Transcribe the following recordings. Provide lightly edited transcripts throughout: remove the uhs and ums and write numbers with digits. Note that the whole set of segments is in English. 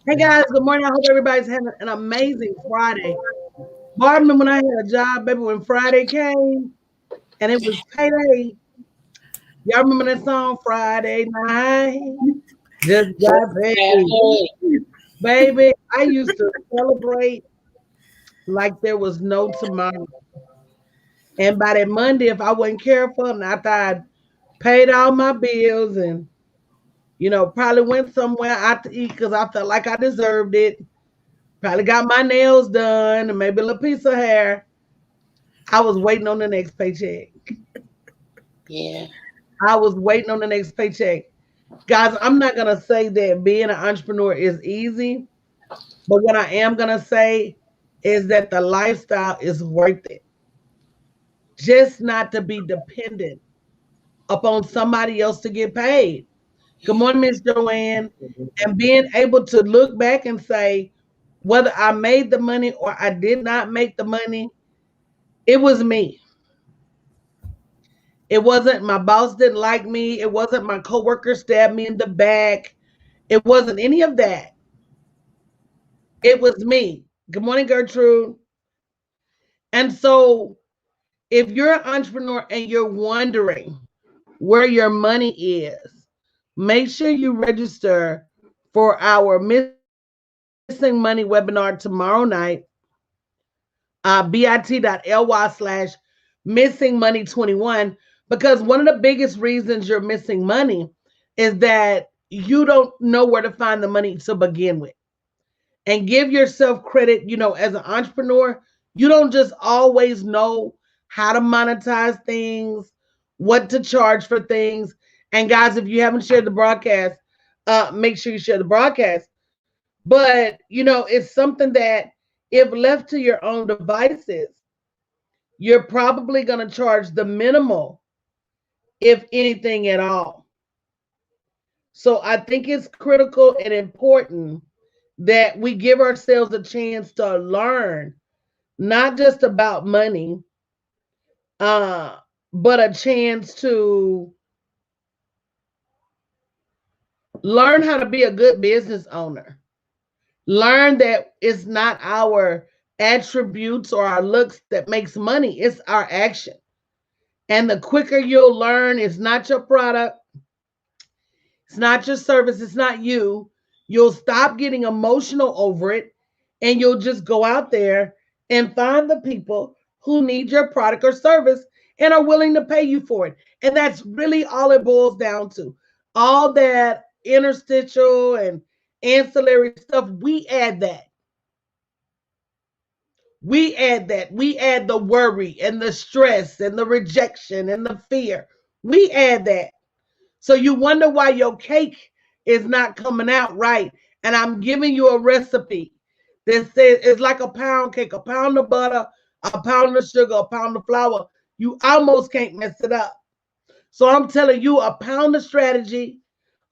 Hey guys, good morning. I hope everybody's having an amazing Friday. Boy, I remember when I had a job, baby, when Friday came and it was payday. Y'all remember that song, Friday Night? Just got paid. Baby, I used to celebrate like there was no tomorrow. And by that Monday, if I wasn't careful and after I'd paid all my bills and, probably went somewhere out to eat because I felt like I deserved it, probably got my nails done and maybe a little piece of hair. I was waiting on the next paycheck. Yeah. I was waiting on the next paycheck. Guys, I'm not going to say that being an entrepreneur is easy, but what I am going to say is that the lifestyle is worth it. Just not to be dependent upon somebody else to get paid. Good morning, Miss Joanne. And being able to look back and say, whether I made the money or I did not make the money, it was me. It wasn't my boss didn't like me. It wasn't my coworker stabbed me in the back. It wasn't any of that. It was me. Good morning, Gertrude. And so, if you're an entrepreneur and you're wondering where your money is, make sure you register for our Missing Money webinar tomorrow night, bit.ly/missingmoney21. Because one of the biggest reasons you're missing money is that you don't know where to find the money to begin with. And give yourself credit, as an entrepreneur, you don't just always know how to monetize things, what to charge for things. And guys, if you haven't shared the broadcast, make sure you share the broadcast. But, it's something that if left to your own devices, you're probably going to charge the minimal, if anything at all. So I think it's critical and important that we give ourselves a chance to learn, not just about money, uh, but a chance to learn how to be a good business owner. Learn that it's not our attributes or our looks that makes money, it's our action. And the quicker you'll learn, it's not your product, it's not your service, it's not you. You'll stop getting emotional over it and you'll just go out there and find the people who need your product or service and are willing to pay you for it. And that's really all it boils down to. All that interstitial and ancillary stuff, we add that. We add that. We add the worry and the stress and the rejection and the fear. We add that. So you wonder why your cake is not coming out right. And I'm giving you a recipe that says it's like a pound cake, a pound of butter, a pound of sugar, a pound of flour. You almost can't mess it up. So I'm telling you a pound of strategy,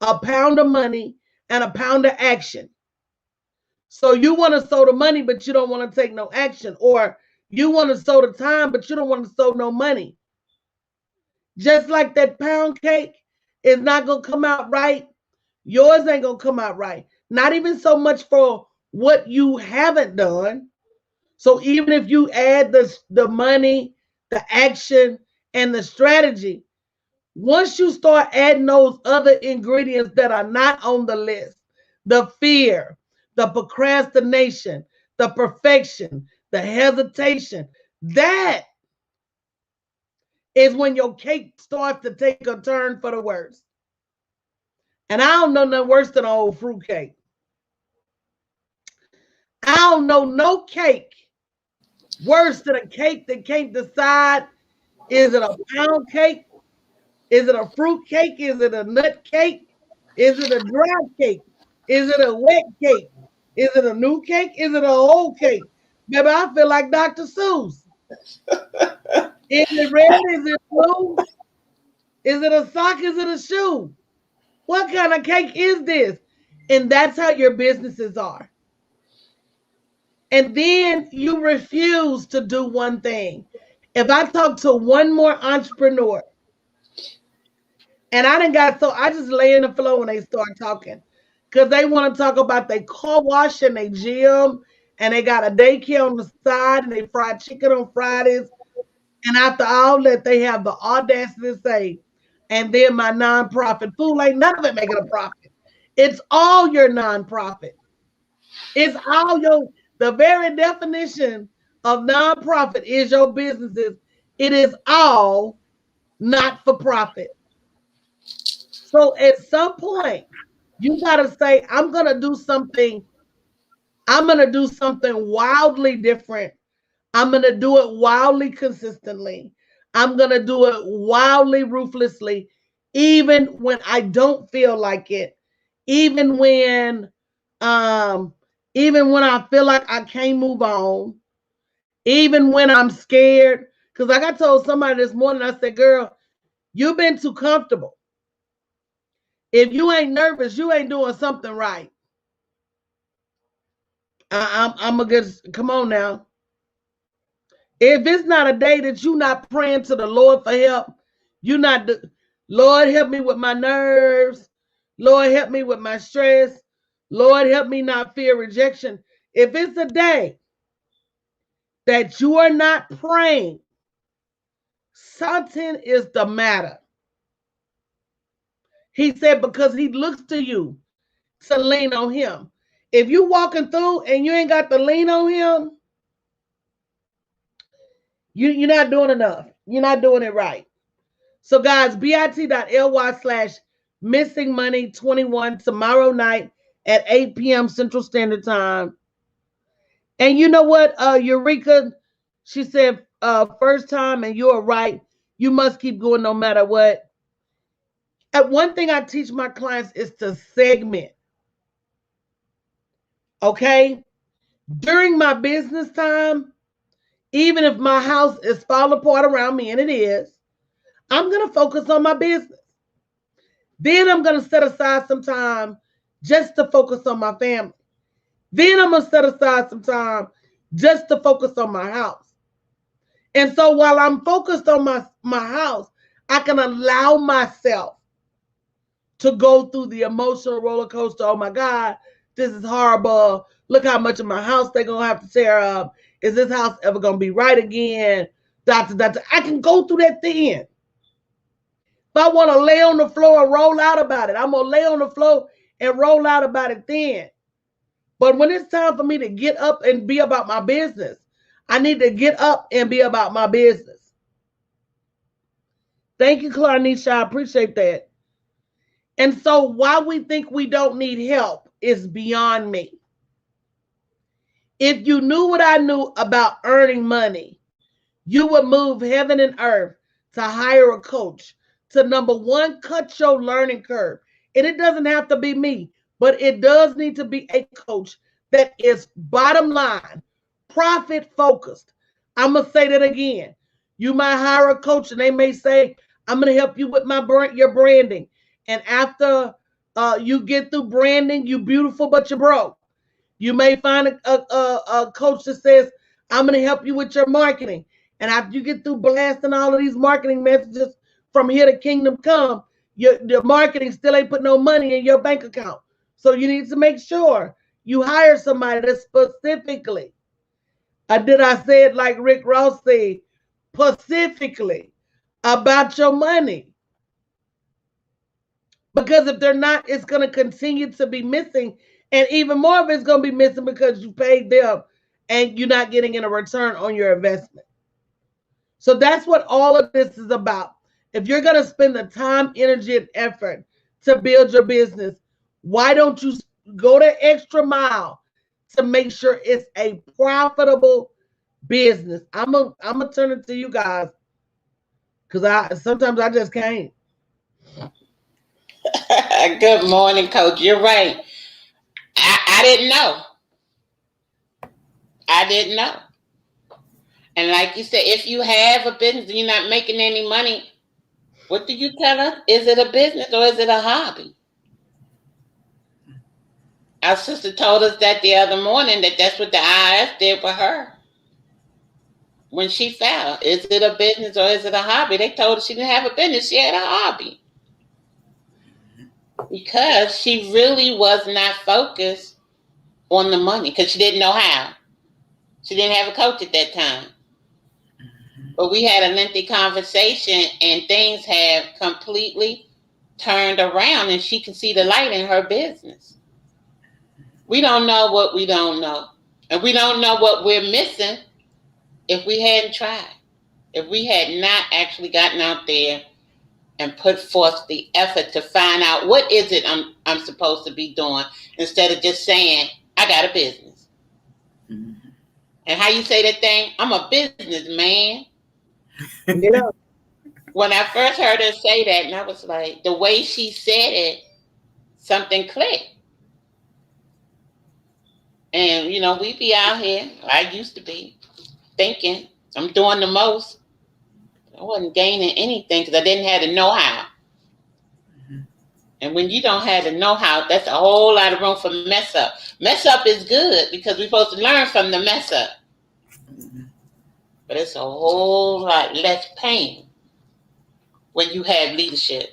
a pound of money, and a pound of action. So you want to sow the money, but you don't want to take no action. Or you want to sow the time, but you don't want to sow no money. Just like that pound cake is not going to come out right, yours ain't going to come out right. Not even so much for what you haven't done. So even if you add the money, the action, and the strategy, once you start adding those other ingredients that are not on the list, the fear, the procrastination, the perfection, the hesitation, that is when your cake starts to take a turn for the worse. And I don't know nothing worse than an old fruit cake. I don't know no cake worse than a cake that can't decide, is it a pound cake? Is it a fruit cake? Is it a nut cake? Is it a dry cake? Is it a wet cake? Is it a new cake? Is it an old cake? Baby, I feel like Dr. Seuss. Is it red? Is it blue? Is it a sock? Is it a shoe? What kind of cake is this? And that's how your businesses are. And then you refuse to do one thing. If I talk to one more entrepreneur, and I didn't got so I just lay in the floor when they start talking. because they want to talk about their car wash and their gym, and they got a daycare on the side, and they fried chicken on Fridays. And after all that, they have the audacity to say, and then my nonprofit food ain't none of it making a profit. It's all your nonprofit. It's all your, the very definition of nonprofit is your businesses. It is all not for profit. So at some point, you got to say, I'm going to do something. I'm going to do something wildly different. I'm going to do it wildly consistently. I'm going to do it wildly ruthlessly, even when I don't feel like it, even when, um, even when I feel like I can't move on, even when I'm scared. Because like I told somebody this morning, I said, girl, you've been too comfortable. If you ain't nervous, you ain't doing something right. I'm a good, come on now. If it's not a day that you're not praying to the Lord for help, you not, Lord, help me with my nerves. Lord, help me with my stress. Lord, help me not fear rejection. If it's a day that you are not praying, something is the matter. He said, because he looks to you to lean on him. If you walking through and you ain't got to lean on him, you're not doing enough. You're not doing it right. So guys, bit.ly/missing money 21 tomorrow night at 8 p.m. Central Standard Time. And you know what, Eureka, she said, first time, and you're right. You must keep going no matter what. One thing I teach my clients is to segment. Okay? During my business time, even if my house is falling apart around me, and it is, I'm going to focus on my business. Then I'm going to set aside some time just to focus on my family. Then I'm going to set aside some time just to focus on my house. And so while I'm focused on my house, I can allow myself to go through the emotional roller coaster. Oh my God, this is horrible. Look how much of my house they're going to have to tear up. Is this house ever going to be right again? Doctor. I can go through that then. If I want to lay on the floor and roll out about it, I'm going to lay on the floor and roll out about it then. But when it's time for me to get up and be about my business, I need to get up and be about my business. Thank you, Clarnisha. I appreciate that. And so why we think we don't need help is beyond me. If you knew what I knew about earning money, you would move heaven and earth to hire a coach to, number one, cut your learning curve. And it doesn't have to be me, but it does need to be a coach that is, bottom line, profit focused. I'm going to say that again. You might hire a coach and they may say, I'm going to help you with your branding. And after you get through branding, you beautiful, but you're broke. You may find a coach that says, I'm going to help you with your marketing. And after you get through blasting all of these marketing messages from here to kingdom come, your marketing still ain't put no money in your bank account. So you need to make sure you hire somebody that specifically, did I say it like Rick Ross said, specifically about your money. Because if they're not, it's going to continue to be missing. And even more of it's going to be missing because you paid them and you're not getting in a return on your investment. So that's what all of this is about. If you're going to spend the time, energy, and effort to build your business, why don't you go the extra mile to make sure it's a profitable business? I'm gonna turn it to you guys because sometimes I just can't. Good morning, Coach. You're right. I didn't know. I didn't know. And like you said, if you have a business and you're not making any money, what do you tell us? Is it a business or is it a hobby? Our sister told us that the other morning that's what the IRS did for her when she filed. Is it a business or is it a hobby? They told her she didn't have a business. She had a hobby. Because she really was not focused on the money because she didn't know how. She didn't have a coach at that time. But we had a lengthy conversation and things have completely turned around and she can see the light in her business. We don't know what we don't know. And we don't know what we're missing if we hadn't tried. If we had not actually gotten out there and put forth the effort to find out what is it I'm supposed to be doing instead of just saying, I got a business. Mm-hmm. And how you say that thing? I'm a businessman. Yeah. When I first heard her say that, and I was like, the way she said it, something clicked. And, we be out here, I used to be, thinking I'm doing the most. I wasn't gaining anything because I didn't have the know-how. Mm-hmm. And when you don't have the know-how, that's a whole lot of room for mess up. Mess up is good because we're supposed to learn from the mess up. Mm-hmm. But it's a whole lot less pain when you have leadership,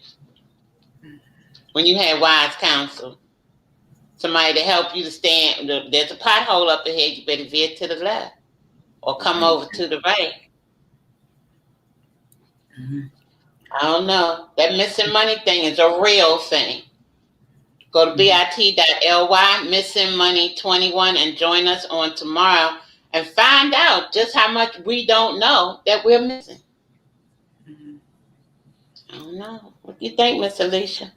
when you have wise counsel, somebody to help you to stand. There's a pothole up ahead, you better veer to the left or come over to the right. Mm-hmm. I don't know. That missing money thing is a real thing. Go to bit.ly, Missing Money 21, and join us on tomorrow and find out just how much we don't know that we're missing. Mm-hmm. I don't know. What do you think, Miss Alicia?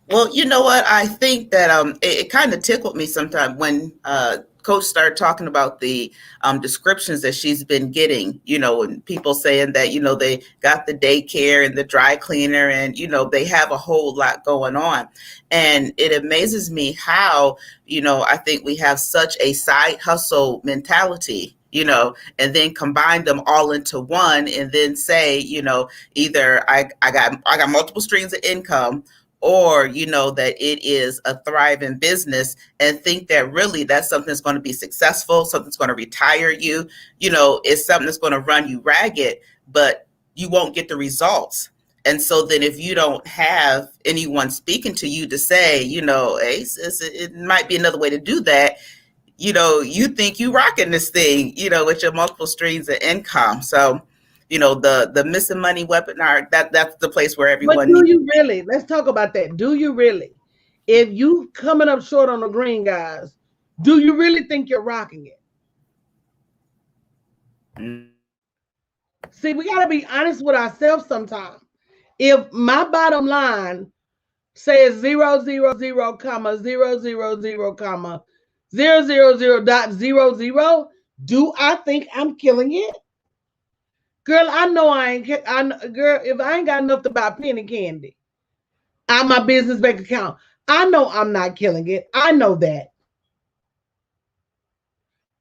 Well, you know what? I think that it kind of tickled me sometimes when Coach started talking about the descriptions that she's been getting, and people saying that, they got the daycare and the dry cleaner and, they have a whole lot going on. And it amazes me how, I think we have such a side hustle mentality, and then combine them all into one and then say, either I got multiple streams of income, or that it is a thriving business, and think that really that's something that's going to be successful, something that's going to retire you, it's something that's going to run you ragged, but you won't get the results. And so then if you don't have anyone speaking to you to say, hey, sis, it might be another way to do that, you think you rocking this thing, with your multiple streams of income. So the Missing Money webinar, that's the place where everyone. But do you really? Let's talk about that. Do you really? If you coming up short on the green, guys, do you really think you're rocking it? See, we got to be honest with ourselves sometimes. If my bottom line says 000, 000, 000, 000.00, do I think I'm killing it? Girl, I know I ain't. Girl, if I ain't got enough to buy penny candy out my business bank account, I know I'm not killing it. I know that.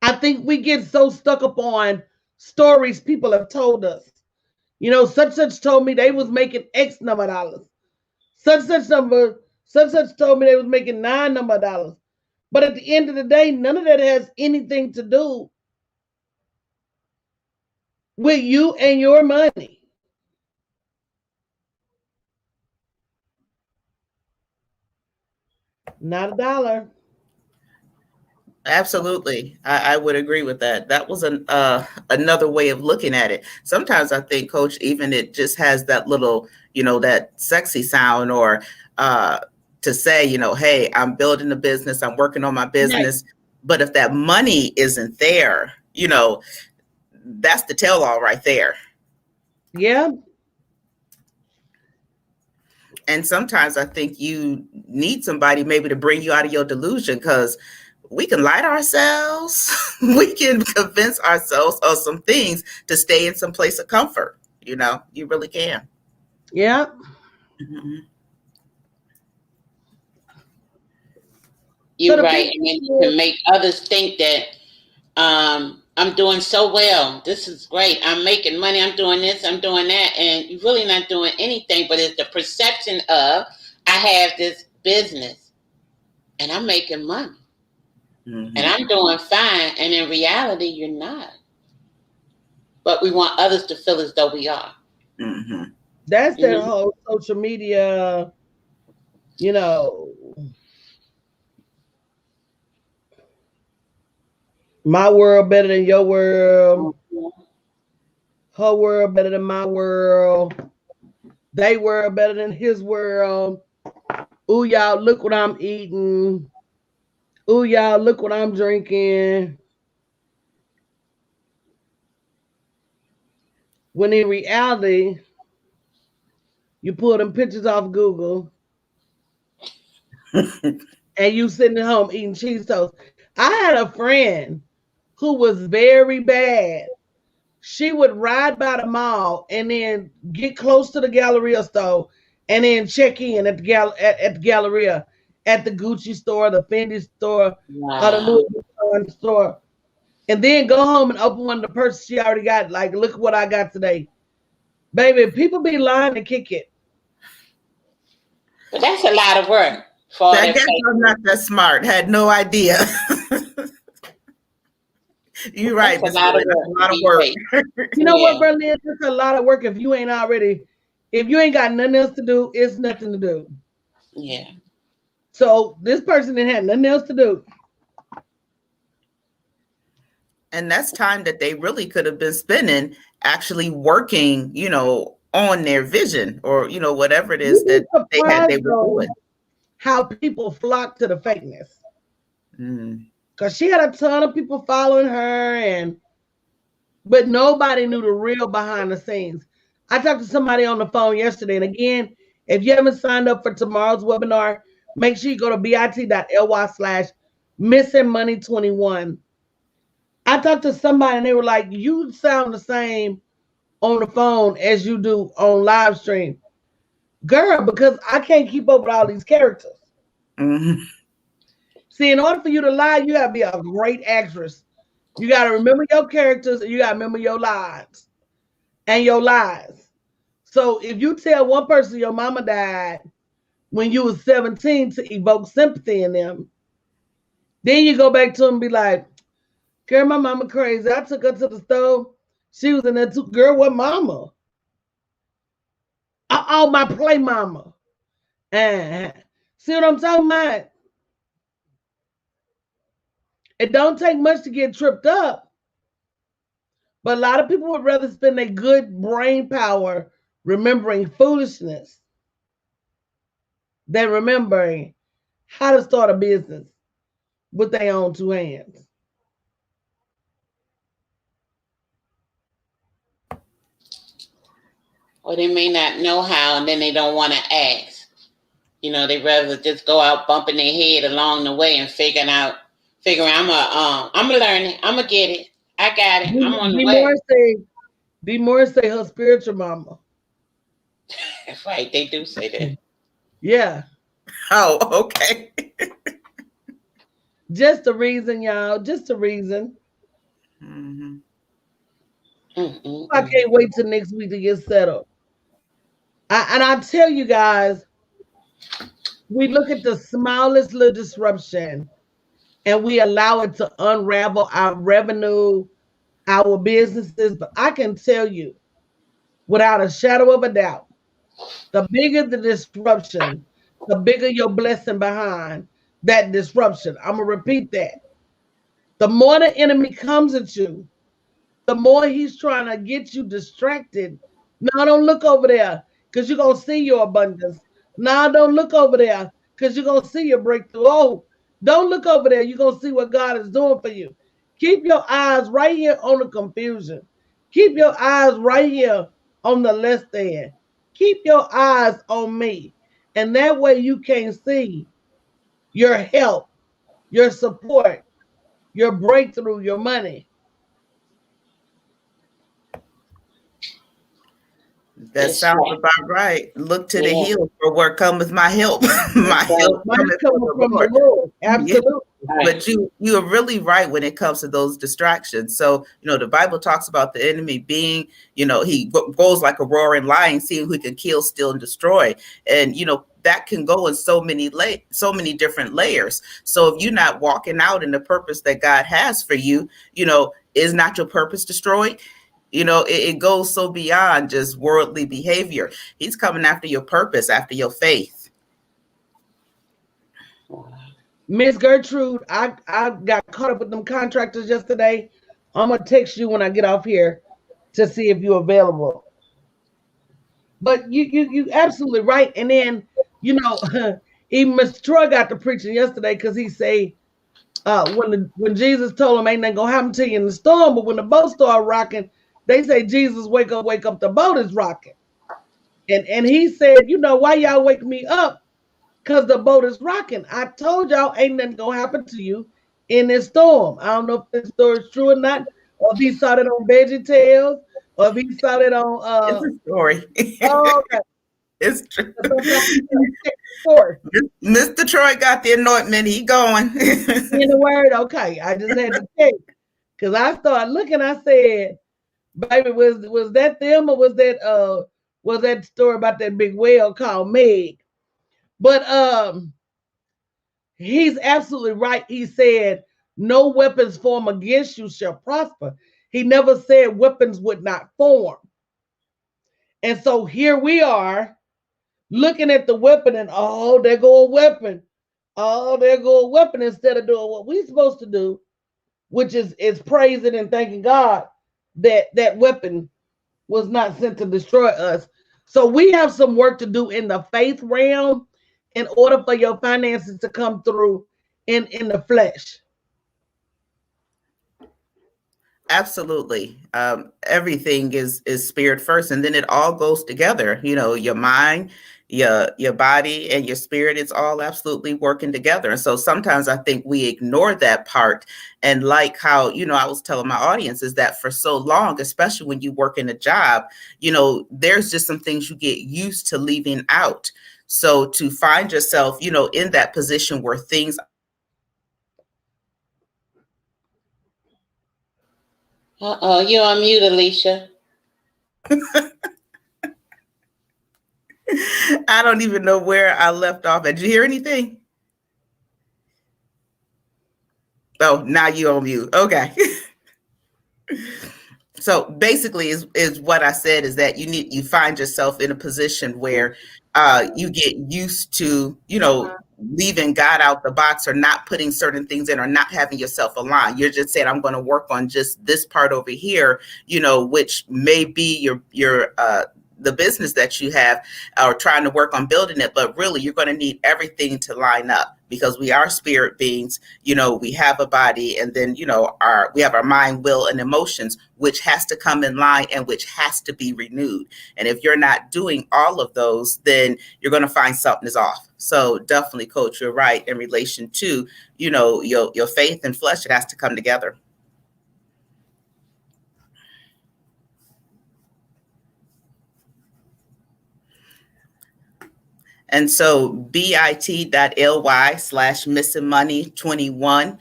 I think we get so stuck up on stories people have told us. Such told me they was making X number of dollars. Such told me they was making 9 number of dollars. But at the end of the day, none of that has anything to do with you and your money. Not a dollar. Absolutely. I would agree with that. That was another way of looking at it. Sometimes I think, Coach, even it just has that little, that sexy sound, or to say, hey, I'm building a business, I'm working on my business. Right. But if that money isn't there, that's the tell-all right there. Yeah. And sometimes I think you need somebody maybe to bring you out of your delusion, because we can lie to ourselves. We can convince ourselves of some things to stay in some place of comfort. You really can. Yeah. Mm-hmm. You're right. And then you can make others think that I'm doing so well. This is great. I'm making money. I'm doing this. I'm doing that. And you're really not doing anything, but it's the perception of, I have this business and I'm making money. Mm-hmm. And I'm doing fine. And in reality, you're not. But we want others to feel as though we are. Mm-hmm. That's the whole social media You know, my world better than your world. Her world better than my world. They world better than his world. Ooh, y'all, look what I'm eating. Ooh, y'all, look what I'm drinking. When in reality, you pull them pictures off Google and you sitting at home eating cheese toast. I had a friend who was very bad. She would ride by the mall and then get close to the Galleria store and then check in at the Galleria, at the Gucci store, the Fendi store, or the Wow. Louis Vuitton store, and then go home and open one of the purses she already got. Like, look what I got today, baby. People be lying to kick it. But that's a lot of work for I that guess I'm not that smart. Had no idea. You're right. That's Miss a lot of Willie, that's work. a lot of work. You know what, Yeah. Berlin? It's a lot of work if you ain't got nothing else to do, it's nothing to do. Yeah. So this person didn't have nothing else to do. And that's time that they really could have been spending actually working, on their vision or, whatever it is You'd be that they surprised were though doing. how people flock to the fakeness. Mm. Because she had a ton of people following her, but nobody knew the real behind the scenes. I talked to somebody on the phone yesterday, and again, if you haven't signed up for tomorrow's webinar, make sure you go to bit.ly/missingmoney21. I talked to somebody and they were like, you sound the same on the phone as you do on live stream. Girl, because I can't keep up with all these characters. Mm-hmm. See, in order for you to lie, you gotta be a great actress. You gotta remember your characters and you gotta remember your lines and your lies. So if you tell one person your mama died when you was 17 to evoke sympathy in them, then you go back to them and be like, girl, my mama crazy. I took her to the stove. She was in there too. Girl, what mama? Oh, my play mama. See what I'm talking about? It don't take much to get tripped up. But a lot of people would rather spend their good brain power remembering foolishness than remembering how to start a business with their own two hands. Or they may not know how, and then they don't want to ask. They rather just go out bumping their head along the way and figuring I'm gonna learn it. I'm gonna get it. I got it. I'm on the way. D. Morris say her spiritual mama. That's right. They do say that. Yeah. Oh, okay. Just a reason, y'all. Just a reason. Mm-hmm. I can't wait till next week to get settled. And I tell you guys, we look at the smallest little disruption and we allow it to unravel our revenue, our businesses. But I can tell you, without a shadow of a doubt, the bigger the disruption, the bigger your blessing behind that disruption. I'm going to repeat that. The more the enemy comes at you, the more he's trying to get you distracted. Now, don't look over there because you're going to see your abundance. Now, don't look over there because you're going to see your breakthrough. Oh, don't look over there. You're going to see what God is doing for you. Keep your eyes right here on the confusion. Keep your eyes right here on the less than. Keep your eyes on me. And that way you can see your help, your support, your breakthrough, your money. That sounds about right. Look to the hills for where cometh my help. My help cometh from the Lord. Absolutely. Yeah. But you are really right when it comes to those distractions. So, the Bible talks about the enemy being, he goes like a roaring lion, seeing who he can kill, steal, and destroy. And, that can go in so many different layers. So if you're not walking out in the purpose that God has for you, is not your purpose destroyed? It goes so beyond just worldly behavior. He's coming after your purpose, after your faith. Miss Gertrude, I got caught up with them contractors yesterday. I'm gonna text you when I get off here to see if you're available. But you absolutely right. And then even Mr. Troy got to preaching yesterday because he say when Jesus told him ain't nothing gonna happen to you in the storm, but when the boat started rocking, they say Jesus wake up, the boat is rocking. And he said, why y'all wake me up? Because the boat is rocking. I told y'all ain't nothing gonna happen to you in this storm. I don't know if this story is true or not, or if he saw it on Veggie Tales, or if he saw it on It's a story. oh, okay. It's true. Mr. Troy got the anointment. He going. In the word, okay. I just had to check. Because I started looking, I said, baby, was that them, or was that story about that big whale called Meg? But he's absolutely right. He said, no weapons formed against you shall prosper. He never said weapons would not form. And so here we are looking at the weapon, and there go a weapon. Oh, there go a weapon, instead of doing what we're supposed to do, which is praising and thanking God that weapon was not sent to destroy us. So we have some work to do in the faith realm in order for your finances to come through in the flesh. Absolutely. Everything is spirit first, and then it all goes together. Your mind, your body, and your spirit, it's all absolutely working together. And so sometimes I think we ignore that part. And like how, I was telling my audience is that for so long, especially when you work in a job, there's just some things you get used to leaving out. So to find yourself, in that position where things. You're on mute, Alicia. I don't even know where I left off. Did you hear anything? Oh, now you're on mute. Okay. So basically is what I said is that you find yourself in a position where you get used to, leaving God out the box, or not putting certain things in, or not having yourself aligned. You're just saying, I'm going to work on just this part over here, which may be your the business that you have, or trying to work on building it. But really, you're going to need everything to line up, because we are spirit beings. We have a body, and then, we have our mind, will, and emotions, which has to come in line and which has to be renewed. And if you're not doing all of those, then you're going to find something is off. So definitely, Coach, you're right in relation to, your faith and flesh. It has to come together. And so bit.ly/missingmoney21,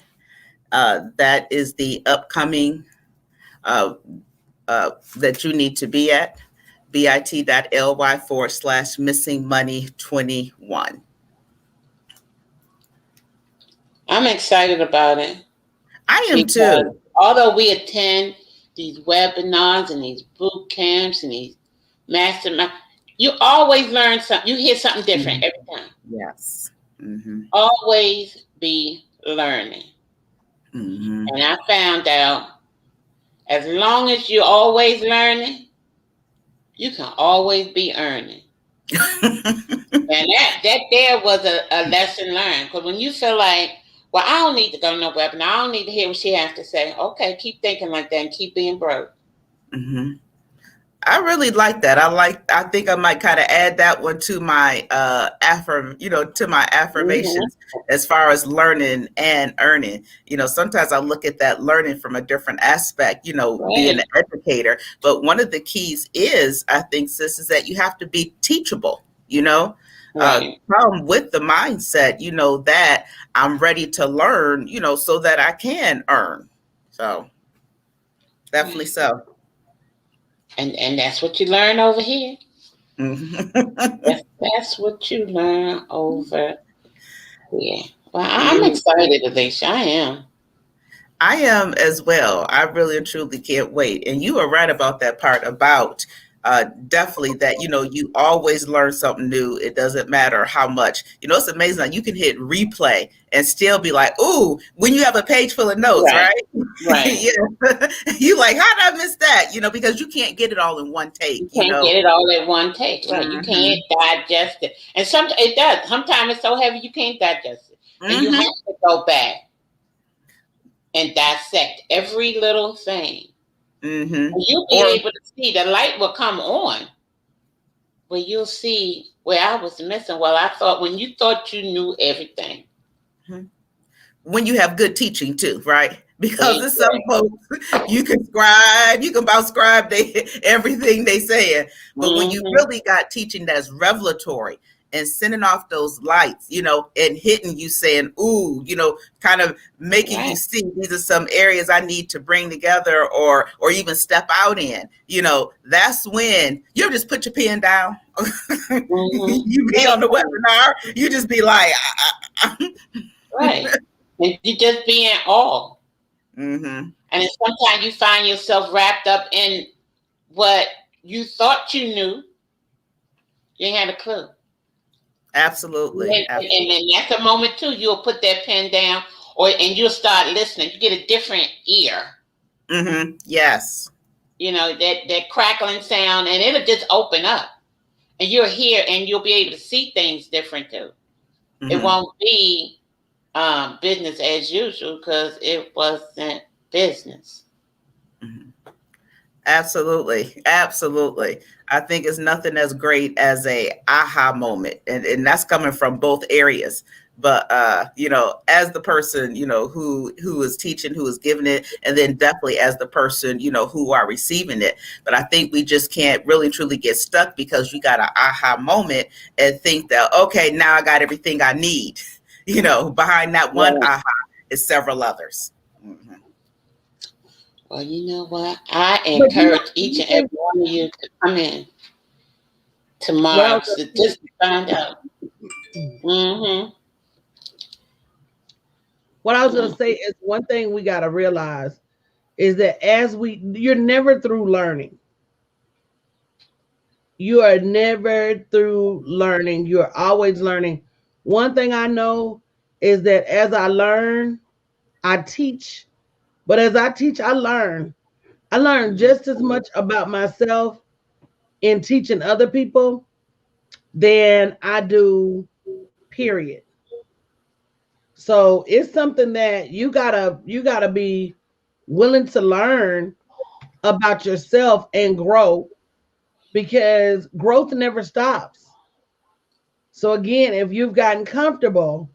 that is the upcoming that you need to be at, bit.ly/missingmoney21. I'm excited about it. I am too. Although we attend these webinars and these boot camps and these mastermind, you always learn something. You hear something different every time. Yes. Mm-hmm. Always be learning. Mm-hmm. And I found out, as long as you're always learning, you can always be earning. And that there was a lesson learned. Because when you feel like, well, I don't need to go to no webinar, I don't need to hear what she has to say. Okay, keep thinking like that and keep being broke. Mm-hmm. I really like that. I think I might kind of add that one to my to my affirmations, as far as learning and earning. Sometimes I look at that learning from a different aspect, being an educator. But one of the keys is, I think, sis, is that you have to be teachable, Come with the mindset, that I'm ready to learn, so that I can earn. So definitely so. And that's what you learn over here. That's what you learn over here. Well, I'm excited, Alicia. I am as well. I really and truly can't wait. And you are right about that part about definitely that, you always learn something new. It doesn't matter how much, it's amazing. Like you can hit replay and still be like, ooh, when you have a page full of notes, right? Right. You like, how did I miss that? Because you can't get it all in one take. You can't get it all in one take. Right. You can't digest it. And it does. Sometimes it's so heavy you can't digest it. And you have to go back and dissect every little thing. And you'll be able to see the light will come on, but you'll see where I was missing. Well, I thought when you thought you knew everything. When you have good teaching too, right? Because it's some folks, you can about scribe everything they say. But when you really got teaching that's revelatory and sending off those lights, and hitting you saying, ooh, kind of making you see these are some areas I need to bring together or even step out in, that's when you just put your pen down. You be on the webinar, you just be like, right. And you just be in awe. And then sometimes you find yourself wrapped up in what you thought you knew. You ain't had a clue. Absolutely. And then that's a moment too. You'll put that pen down, and you'll start listening. You get a different ear. Yes. That crackling sound, and it'll just open up, and you'll hear, and you'll be able to see things different too. It won't be business as usual because it wasn't business. Absolutely. I think it's nothing as great as a aha moment, and that's coming from both areas. But as the person who is teaching, who is giving it, and then definitely as the person who are receiving it. But I think we just can't really truly get stuck because you got an aha moment and think that, okay, now I got everything I need. Behind that one aha is several others. Well, you know what? I encourage each and every one of you to come in tomorrow to just find out. What I was going to say is one thing we got to realize is that you're never through learning. You are never through learning. You're always learning. One thing I know is that as I learn, I teach. But as I teach, I learn. I learn just as much about myself in teaching other people than I do, period. So it's something that you gotta be willing to learn about yourself and grow, because growth never stops. So again, if you've gotten comfortable,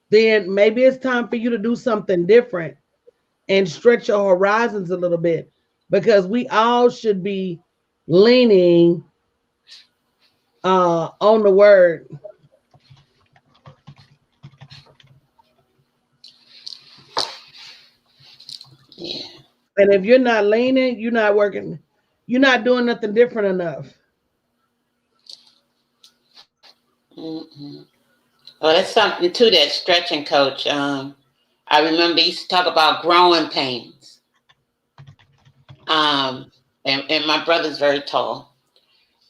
then maybe it's time for you to do something different and stretch your horizons a little bit, because we all should be leaning on the word. Yeah. And if you're not leaning, you're not working, you're not doing nothing different enough. Well, that's something to that stretching, Coach. I remember he used to talk about growing pains. And my brother's very tall.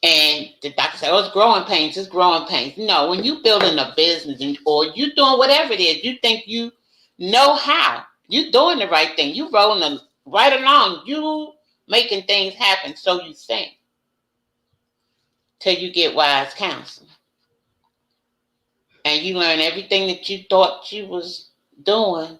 And the doctor said, oh, it's growing pains, it's growing pains. No, when you're building a business or you're doing whatever it is, you think you know how. You're doing the right thing. You're rolling right along. You making things happen, so you think. Till you get wise counsel. And you learn everything that you thought you was doing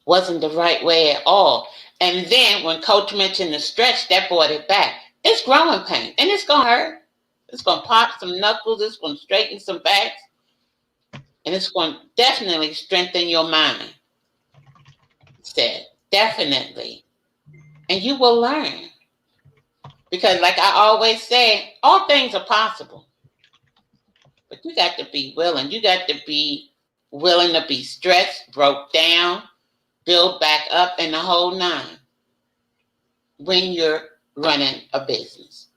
wasn't the right way at all. And then when Coach mentioned the stretch, that brought it back. It's growing pain, and it's going to hurt. It's going to pop some knuckles. It's going to straighten some backs. And it's going to definitely strengthen your mind. Said, definitely. And you will learn. Because like I always say, all things are possible. But you got to be willing. You got to be willing to be stretched, broke down, build back up, and the whole nine when you're running a business.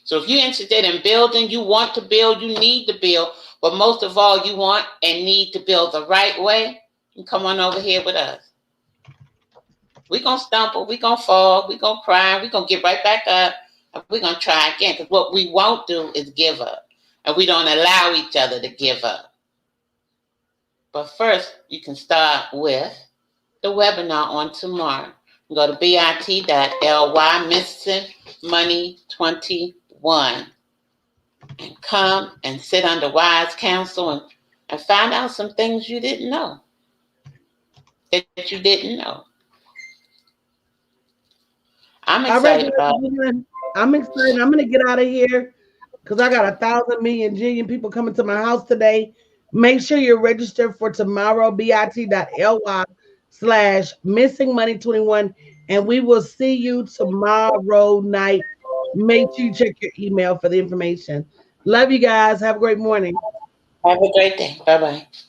So if you're interested in building, you want to build, you need to build, but most of all, you want and need to build the right way, you come on over here with us. We're going to stumble, we're going to fall, we're going to cry, we're going to get right back up, We're going to try again, because what we won't do is give up. And we don't allow each other to give up. But first, you can start with the webinar on tomorrow. Go to bit.ly Missing Money 21 and come and sit under wise counsel and find out some things you didn't know. That you didn't know. I'm excited about it. I'm excited. I'm going to get out of here because I got 1,000 million jillion people coming to my house today. Make sure you're registered for tomorrow, bit.ly/missingmoney21. And we will see you tomorrow night. Make sure you check your email for the information. Love you guys. Have a great morning. Have a great day. Bye-bye.